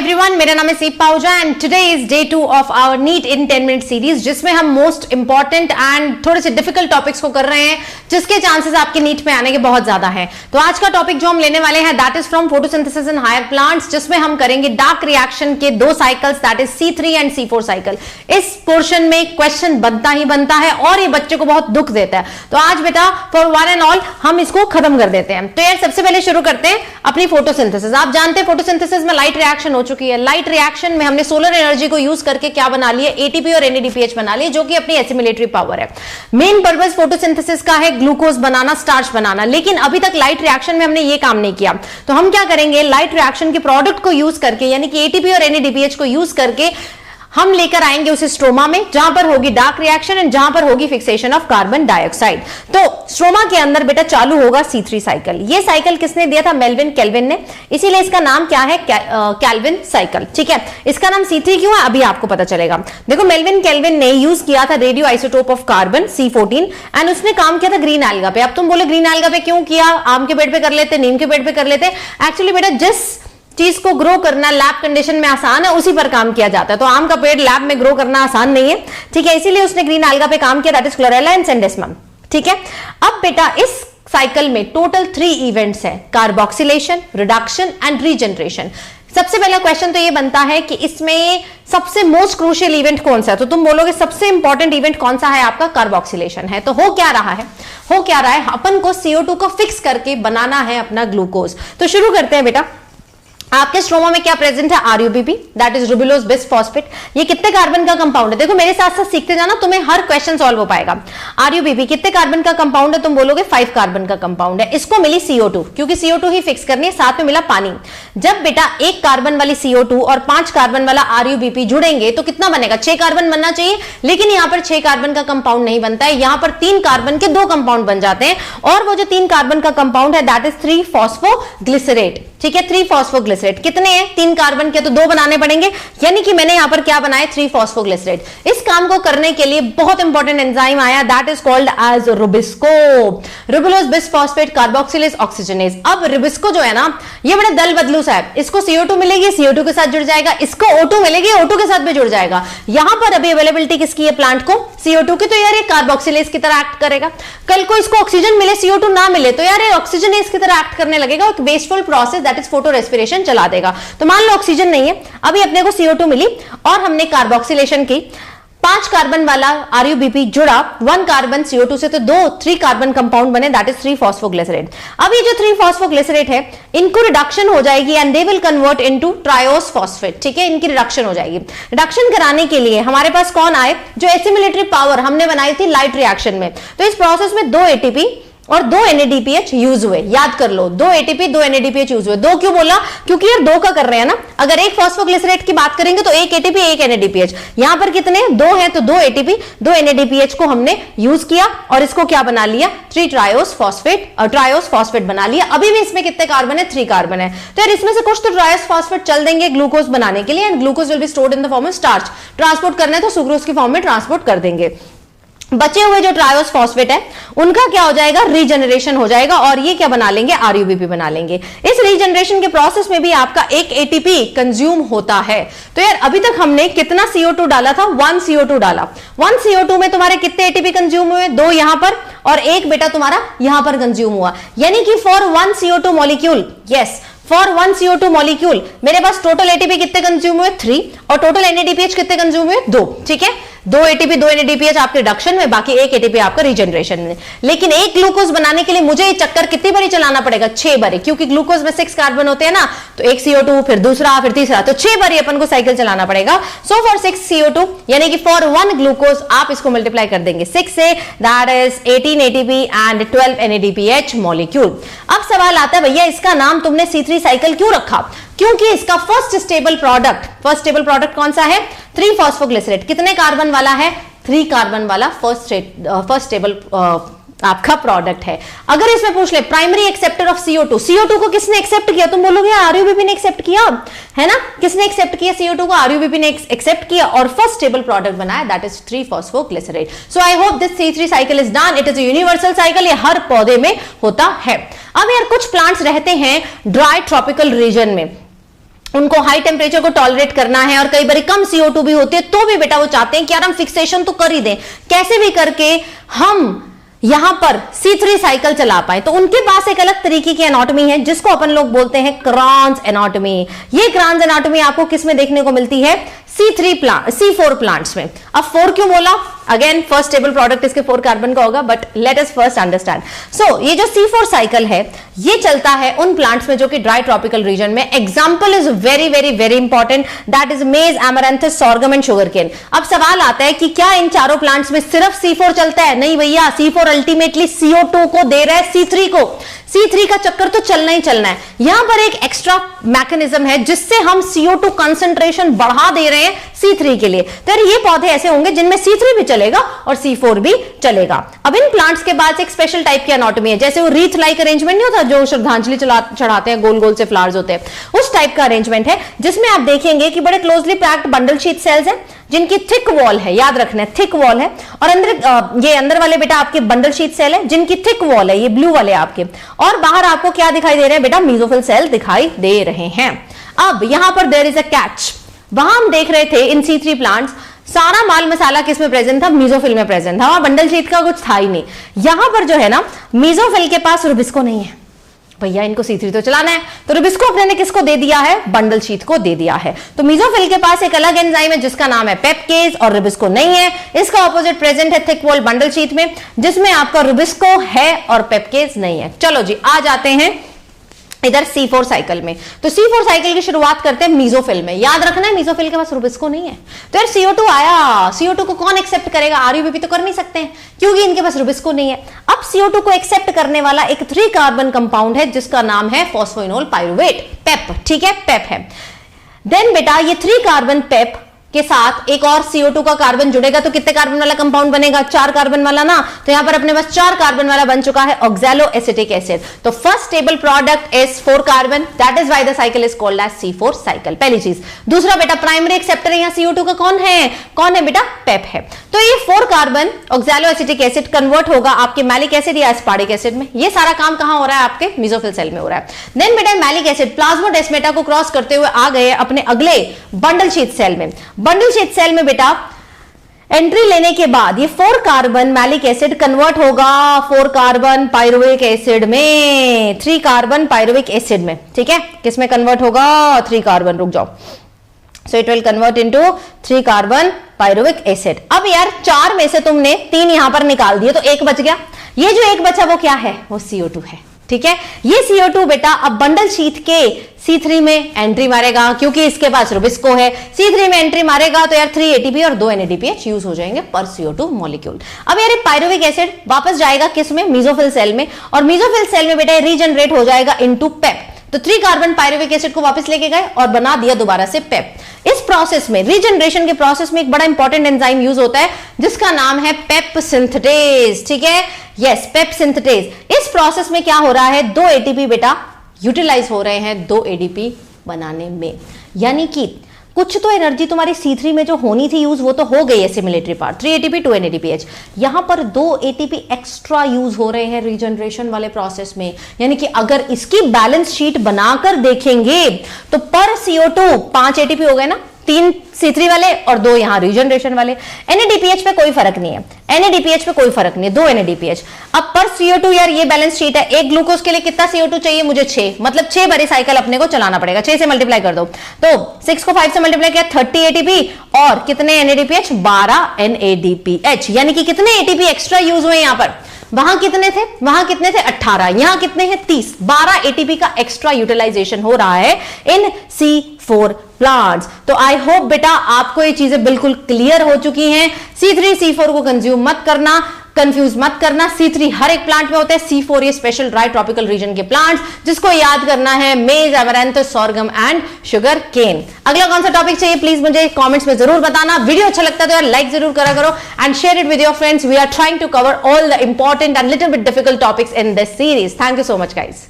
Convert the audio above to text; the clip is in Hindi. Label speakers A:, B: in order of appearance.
A: एवरीवन, मेरा नाम है Seep Pahuja and today is day 2 of our NEET in 10 minute series, जिसमें हम मोस्ट इंपॉर्टेंट एंड थोड़े से डिफिकल्ट टॉपिक्स को कर रहे हैं, जिसके चांसेस आपके नीट में आने के बहुत ज्यादा हैं। तो आज का टॉपिक जो हम लेने वाले हैं that is from photosynthesis in higher plants, जिसमें हम करेंगे डार्क रिएक्शन के दो cycles that is C3 and C4 cycle. इस पोर्शन में क्वेश्चन बनता ही बनता है और ये बच्चे को बहुत दुख देता है। तो आज बेटा फॉर वन एंड ऑल हम इसको खत्म कर देते हैं। तो यार सबसे पहले शुरू करते हैं अपनी फोटोसिंथेसिस। आप जानते हैं फोटोसिंथेसिस में लाइट रिएक्शन हो चुकी है। लाइट रिएक्शन में हमने सोलर एनर्जी को यूज करके क्या बना लिया, एटीपी और NADPH बना लिया, जो कि अपनी एसिमिलेटरी पावर है। मेन पर्पस फोटोसिंथेसिस का है ग्लूकोज बनाना, स्टार्च बनाना, लेकिन अभी तक लाइट रिएक्शन में हमने ये काम नहीं किया। तो हम क्या करेंगे, लाइट रिएक्शन के प्रोडक्ट को यूज करके यानी कि एटीपी और NADPH को यूज करके हम लेकर आएंगे उसे स्ट्रोमा में, जहां पर होगी डार्क रिएक्शन एंड जहां पर होगी फिक्सेशन ऑफ कार्बन डाइऑक्साइड। तो स्ट्रोमा के अंदर बेटा चालू होगा C3 साइकिल। ये साइकिल किसने दिया था, मेल्विन केल्विन ने, इसीलिए इसका नाम क्या है, केल्विन साइकिल। ठीक है, इसका नाम C3 क्यों है अभी आपको पता चलेगा। देखो मेल्विन केल्विन ने यूज किया था radio isotope of carbon C14 and उसने काम किया था ग्रीन एल्गा पे। अब तुम बोले ग्रीन एल्गा पे क्यों किया, आम के पेड़ पे कर लेते, नीम के पेड़ पे कर लेते। एक्चुअली बेटा जिस चीज को ग्रो करना लैब कंडीशन में आसान है उसी पर काम किया जाता है। तो आम का पेड़ लैब में ग्रो करना आसान नहीं है, ठीक है, इसीलिए उसने ग्रीन एल्गा पे काम किया, दैट इज क्लोरेला एंड सेंडेस्मम। ठीक है, अब बेटा इस साइकिल में टोटल 3 इवेंट्स हैं, कार्बोक्सिलेशन, रिडक्शन एंड रीजनरेशन। सबसे पहला क्वेश्चन तो ये बनता है कि इसमें सबसे मोस्ट क्रूशियल इवेंट कौन सा है। तो तुम बोलोगे सबसे इंपॉर्टेंट इवेंट कौन सा है, आपका कार्बोक्सिलेशन है। तो हो क्या रहा है, अपन को CO2 को फिक्स करके बनाना है अपना ग्लूकोज। तो शुरू करते हैं बेटा। आपके स्ट्रोमा में क्या प्रेजेंट है, RUBP दैट इज रुबिलोज बिसफॉस्फेट। ये कितने कार्बन का कंपाउंड है, देखो मेरे साथ साथ सीखते जाना, तुम्हें हर क्वेश्चन सॉल्व हो पाएगा। RUBP कितने कार्बन का कंपाउंड है, तुम बोलोगे 5 कार्बन का कंपाउंड है। इसको मिली CO2, क्योंकि CO2 ही फिक्स करनी है, साथ में मिला पानी। जब बेटा 1 कार्बन वाली CO2 और 5 कार्बन वाला RUBP जुड़ेंगे तो कितना बनेगा, 6 कार्बन बनना चाहिए, लेकिन यहां पर 6 कार्बन का कंपाउंड नहीं बनता है, यहां पर 3 कार्बन के 2 कंपाउंड बन जाते हैं। और वो जो 3 कार्बन का कंपाउंड है दैट इज 3-फॉस्फोग्लिसरेट। ठीक है, 3-फॉस्फोग्लिसरेट कितने हैं, 3 कार्बन के तो 2 बनाने पड़ेंगे, यानी कि मैंने यहां पर क्या बनाया, 3-फॉस्फोग्लिसरेट। इस काम को करने के लिए बहुत इंपॉर्टेंट एंजाइम आया that is called as RuBisCO, ribulose bisphosphate carboxylase oxygenase. अब रुबिस्को जो है ना, ये बड़ा दल बदलू सा है, इसको CO2 मिलेगी, CO2 के साथ जुड़ जाएगा, इसको O2 मिलेगी, O2 के साथ भी जुड़ जाएगा। यहां पर अभी अवेलेबिलिटी किसकी है प्लांट को, CO2 की, तो यार ये कार्बोक्सिलेज की तरह एक्ट करेगा। कल को इसको ऑक्सीजन मिले, CO2 ना मिले, तो यार ये ऑक्सीजनेज की तरह एक्ट करने लगेगा, एक wasteful process that is photo respiration चला देगा। तो मान लो ऑक्सीजन नहीं है, अभी अपने को CO2 मिली और हमने कार्बोक्सिलेशन की, 5 कार्बन वाला RUBP जुड़ा 1 कार्बन CO2 से, तो 3 कार्बन कंपाउंड बने दैट इज 3-फॉस्फोग्लिसरेट। अब ये जो 3-फॉस्फोग्लिसरेट है इनको रिडक्शन हो जाएगी and they will convert into triose phosphate. ठीक है, इनकी रिडक्शन हो जाएगी। रिडक्शन कराने के लिए हमारे पास कौन आए, जो एसिमिलेटरी पावर हमने बनाई थी लाइट रिएक्शन में। तो इस प्रोसेस में 2 ATP और 2 NADPH यूज हुए, याद कर लो, 2 ATP 2 NADPH यूज हुए। 2 क्यों बोला, क्योंकि यार 2 का कर रहे हैं ना, अगर एक फॉस्फोग्लिसरेट की बात करेंगे तो 1 ATP 1 NADPH, यहां पर कितने 2 हैं, तो 2 ATP 2 NADPH को हमने यूज किया और इसको क्या बना लिया, 3-ट्रायोस फॉस्फेट बना लिया। अभी भी इसमें कितने कार्बन है, 3 कार्बन है। तो यार इसमें से कुछ तो ट्रायोस फॉस्फेट चल देंगे ग्लूकोज बनाने के लिए and glucose will be stored in the form of starch. Transport करना है तो सुक्रोज की फॉर्म में ट्रांसपोर्ट कर देंगे। बचे हुए जो ट्रायोस फॉस्फेट है उनका क्या हो जाएगा, रीजनरेशन हो जाएगा और ये क्या बना लेंगे, RUBP बना लेंगे। इस रीजनरेशन के प्रोसेस में भी आपका 1 ATP कंज्यूम होता है। तो यार अभी तक हमने कितना CO2 डाला था, 1 CO2 डाला। 1 CO2 में तुम्हारे कितने ATP कंज्यूम हुए, 2 यहां पर और 1 बेटा तुम्हारा यहां पर कंज्यूम हुआ, यानी कि for 1 CO2 molecule, yes for 1 CO2 molecule मेरे पास टोटल ATP कितने कंज्यूम हुए, 3 और टोटल NADPH कितने कंज्यूम हुए, 2। ठीक है, 2 ATP 2 NADPH आपके रिडक्शन में, बाकी 1 ATP आपका रीजनरेशन में। लेकिन एक ग्लूकोज बनाने के लिए मुझे ये चक्कर कितनी बारी चलाना पड़ेगा, 6 बारी, क्योंकि ग्लूकोज में 6 कार्बन होते हैं ना, तो 1 CO2 फिर दूसरा फिर तीसरा, तो 6 बारी अपन को साइकिल चलाना पड़ेगा। सो फॉर 6 CO2 यानी कि फॉर 1 ग्लूकोज आप इसको मल्टीप्लाई कर देंगे 6 से, that is 18 ATP and 12 NADPH molecule. अब सवाल आता है भैया इसका नाम तुमने C3 साइकिल क्यों रखा, क्योंकि इसका फर्स्ट स्टेबल प्रोडक्ट कौन सा है, 3-फॉस्फोग्लिसरेट। कितने कार्बन वाला है, 3 कार्बन वाला फर्स्ट स्टेबल आपका प्रोडक्ट है। अगर इसमें पूछ ले प्राइमरी एक्सेप्टर ऑफ CO2 को किसने एक्सेप्ट किया, तुम बोलोगे RUBP ने एक्सेप्ट किया, है ना, किसने एक्सेप्ट किया CO2 को, RUBP ने एक्सेप्ट किया और फर्स्ट स्टेबल प्रोडक्ट बनाया that is three phosphoglycerate. So I hope this C3 cycle is done, it is a universal cycle, ये हर पौधे में होता है। अब यार कुछ प्लांट्स रहते हैं ड्राई ट्रॉपिकल रीजन में, उनको हाई टेम्परेचर को टॉलरेट करना है और कई बार कम CO2 भी होती है, तो भी बेटा वो चाहते हैं कि यार हम फिक्सेशन तो कर ही दें, कैसे भी करके हम यहां पर C3 साइकिल चला पाए। तो उनके पास एक अलग तरीके की एनाटॉमी है जिसको अपन लोग बोलते हैं क्रान्स एनाटॉमी। ये क्रान्स एनाटॉमी आपको किस में देखने को मिलती है? C4 प्लांट्स में। अब 4 क्यों बोला? अगेन फर्स्ट स्टेबल प्रोडक्ट इसके 4 कार्बन का होगा, but let us first understand. So ये जो C4 साइकिल है ये चलता है उन प्लांट्स में जो कि ड्राई ट्रॉपिकल रीजन में। Example is very very very important, that is मेज, एमरैंथस, सॉर्गम एंड शुगरकेन। अब सवाल आता है कि क्या इन चारों प्लांट्स में सिर्फ C4 चलता है? नहीं भैया, C4 अल्टीमेटली CO2 को दे रहा है C3 को। C3 का चक्कर तो चलना ही चलना है। यहां पर एक एक्स्ट्रा मैकेनिज्म है जिससे हम CO2 कंसंट्रेशन बढ़ा दे रहे हैं C3 के लिए। तो ये पौधे ऐसे होंगे जिनमें C3 भी चलेगा और C4 भी चलेगा। अब इन प्लांट्स के बाद एक स्पेशल टाइप की एनाटॉमी है, जैसे वो रीथ लाइक अरेंजमेंट नहीं होता जो श्रद्धांजलि चढ़ाते हैं, गोल गोल से फ्लावर्स होते हैं, उस टाइप का अरेंजमेंट है जिसमें आप देखेंगे कि बड़े closely packed bundle sheath cells हैं जिनकी थिक वॉल है, याद रखना है थिक वॉल है, और अंदर ये अंदर वाले बेटा आपके बंडल शीट सेल है जिनकी थिक वॉल है, ये ब्लू वाले आपके, और बाहर आपको क्या दिखाई दे रहे हैं बेटा? मेसोफिल सेल दिखाई दे रहे हैं। अब यहां पर देयर इज अ कैच, वहां हम देख रहे थे इन C3 प्लांट्स सारा माल मसाला किस में प्रेजेंट था? मेसोफिल में प्रेजेंट था, वहां बंडल शीट का कुछ था ही नहीं। यहां पर जो है ना मेसोफिल के पास रुबिस्को नहीं है, भैया इनको C3 तो चलाना है, तो रुबिस्को अपने ने किसको दे दिया है? बंडल शीट को दे दिया है। तो मेसोफिल के पास एक अलग एंजाइम है जिसका नाम है पेपकेज, और रुबिस्को नहीं है। इसका ऑपोजिट प्रेजेंट है थिक वॉल बंडल शीट में जिसमें आपका रुबिस्को है और पेपकेज नहीं है। चलो जी आ जाते हैं इधर C4 साइकिल में। तो C4 साइकिल की शुरुआत करते हैं मेसोफिल में। याद रखना है मेसोफिल के पास रुबिस्को नहीं है, तो यार CO2 आया, CO2 को कौन एक्सेप्ट करेगा? RUBP तो कर नहीं सकते हैं क्योंकि इनके पास रुबिस्को नहीं है। अब CO2 को एक्सेप्ट करने वाला एक 3 कार्बन कंपाउंड है जिसका नाम है फॉस्फोइनोल पाइरुवेट, पेप। ठीक है, पेप है। देन बेटा ये 3 कार्बन पेप के साथ एक और CO2 का कार्बन जुड़ेगा तो कितने कार्बन वाला कंपाउंड बनेगा? 4 कार्बन वाला ना। तो यहां पर अपने पास 4 कार्बन वाला बन चुका है ऑक्सैलो एसिटिक एसिड। तो first stable product is 4 carbon, that is why the cycle is called as C4 cycle. पहली चीज। दूसरा बेटा प्राइमरी एक्सेप्टर यहां CO2 का कौन है बेटा? पेप है। तो ये 4 carbon oxalo acetic acid convert होगा आपके मैलिक एसिड या एस्पार्टिक एसिड में। ये सारा काम कहां हो रहा है? आपके मेसोफिल सेल में हो रहा है। देन बेटा मैलिक एसिड प्लाज्मोडेस्माटा को क्रॉस करते हुए आ गए अपने अगले बंडल शीट सेल में। बंडल शीट सेल में बेटा एंट्री लेने के बाद ये 4 कार्बन मैलिक एसिड कन्वर्ट होगा 4 कार्बन पाइरुविक एसिड में, 3 कार्बन पाइरुविक एसिड में। ठीक है, किस में कन्वर्ट होगा? 3 कार्बन, रुक जाओ। So it will convert into 3 carbon pyruvic acid. अब यार 4 में से तुमने 3 यहां पर निकाल दिए तो 1 बच गया। ये जो 1 बचा वो क्या है? वो CO2 है। ठीक है, ये CO2 बेटा अब बंडल शीट के C3 में एंट्री मारेगा क्योंकि इसके पास रुबिस्को है। C3 में एंट्री मारेगा तो यार 3 ATP और 2 NADPH यूज हो जाएंगे पर CO2 मॉलिक्यूल। अब यार पाइरुविक एसिड वापस जाएगा किस में? मेसोफिल सेल में, और मेसोफिल सेल में बेटा रीजनरेट हो जाएगा इनटू पेप। तो 3 कार्बन पाइरुविक एसिड को वापस लेके गए और बना दिया दोबारा से पेप। इस प्रोसेस में, रीजनरेशन के प्रोसेस में एक बड़ा इंपॉर्टेंट एंजाइम यूज होता है जिसका नाम है पेप सिंथेटेज। ठीक है, यस, पेप सिंथेटेज। इस प्रोसेस में क्या हो रहा है? 2 ATP बेटा यूटिलाइज हो रहे हैं 2 ADP बनाने में, यानी कि कुछ तो एनर्जी तुम्हारी C3 में जो होनी थी यूज वो तो हो गई है सिमुलेटरी पार्ट, 3 ATP 2 NADPH। यहां पर 2 ATP एक्स्ट्रा यूज हो रहे हैं रीजनरेशन वाले प्रोसेस में, यानी कि अगर इसकी बैलेंस शीट बनाकर देखेंगे तो पर CO2 5 ATP हो गए ना, 3 C3 वाले और 2 यहां रीजनरेशन वाले। NADPH पे कोई फर्क नहीं है, NADPH पे कोई फर्क नहीं है, 2 NADPH। अब पर CO2 यार ये बैलेंस शीट है, एक ग्लूकोज के लिए कितना CO2 चाहिए मुझे? 6, मतलब 6 बारी साइकिल अपने को चलाना पड़ेगा। 6 से मल्टीप्लाई कर दो तो 6 को 5 से मल्टीप्लाई किया 30 ATP और कितने NADPH? 12 NADPH, यानी कि कितने ATP एक्स्ट्रा यूज हुए यहां पर? वहां कितने थे? 18, यहां कितने हैं? 30, 12 ATP का एक्स्ट्रा यूटिलाइजेशन हो रहा है इन C4 प्लांट्स। तो आई होप बेटा आपको ये चीजें बिल्कुल क्लियर हो चुकी हैं। C3 C4 को कंज्यूम मत करना, कंफ्यूज मत करना। C3 हर एक प्लांट में होते हैं, C4 ये स्पेशल ड्राई ट्रॉपिकल रीजन के प्लांट्स जिसको याद करना है मेज, एमरैंथस, सॉर्गम एंड शुगर केन। अगला कौन सा टॉपिक चाहिए प्लीज मुझे कमेंट्स में जरूर बताना। वीडियो अच्छा लगता है तो यार लाइक जरूर करा करो and share it with your friends. We are trying to cover all the important and little bit difficult topics in this series. Thank you so much guys.